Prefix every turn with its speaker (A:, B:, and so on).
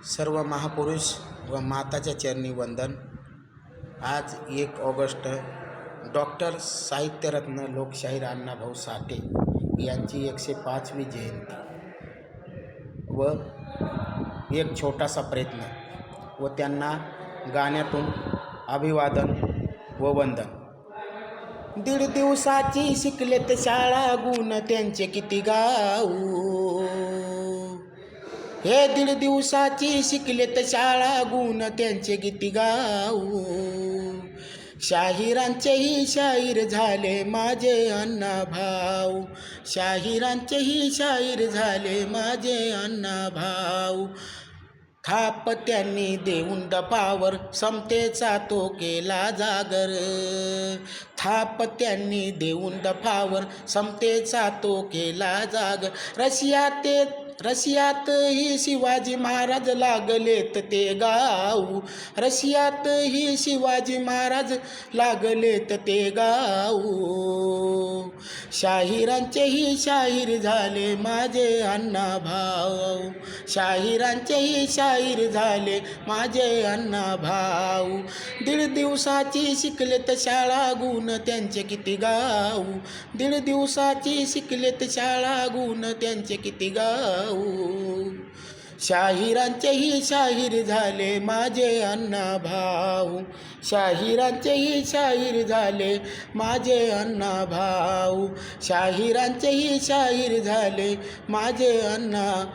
A: सर्व महापुरुष व माताच्या चरणी वंदन। आज 1 ऑगस्ट डॉक्टर साहित्यरत्न लोकशाहीर अण्णाभाऊ साठे यांची 105वी जयंती व एक छोटासा प्रयत्न व त्यांना गाण्यातून अभिवादन व वंदन। 1.5 दिवसाची शिकलेत शाळा, गुण त्यांचे किती गाऊ। हे 1.5 दिवसाची शिकलेत शाळा, गुण त्यांचे किती गाऊ। शाहिरांचेही शाहीर झाले माझे अण्णाभाऊ, शाहिरांचेही शाहीर झाले माझे अण्णाभाऊ। थाप त्यांनी देऊन दफावर समतेचा तो केला जागर, थाप त्यांनी देऊन दफावर समतेचा तो केला जागर। रशियातही शिवाजी महाराज लागलेत ते गाऊ, रशियातही शिवाजी महाराज लागलेत ते गाऊ। शाहिरांचेही शाहीर झाले माझे अण्णाभाऊ, शाहिरांचेही शाहीर झाले माझे अण्णाभाऊ। 1.5 दिवसाची शिकलेत शाळा, गुण त्यांचे किती गाऊ। 1.5 दिवसाची शिकलेत शाळा, गुण त्यांचे किती गाऊ। शाहिरांचेही शाहीर झाले माझे अण्णाभाऊ, शाहिरांचेही शाहीर झाले माझे अण्णाभाऊ। शाहिरांचेही शाहीर झाले माझे अण्णाभाऊ।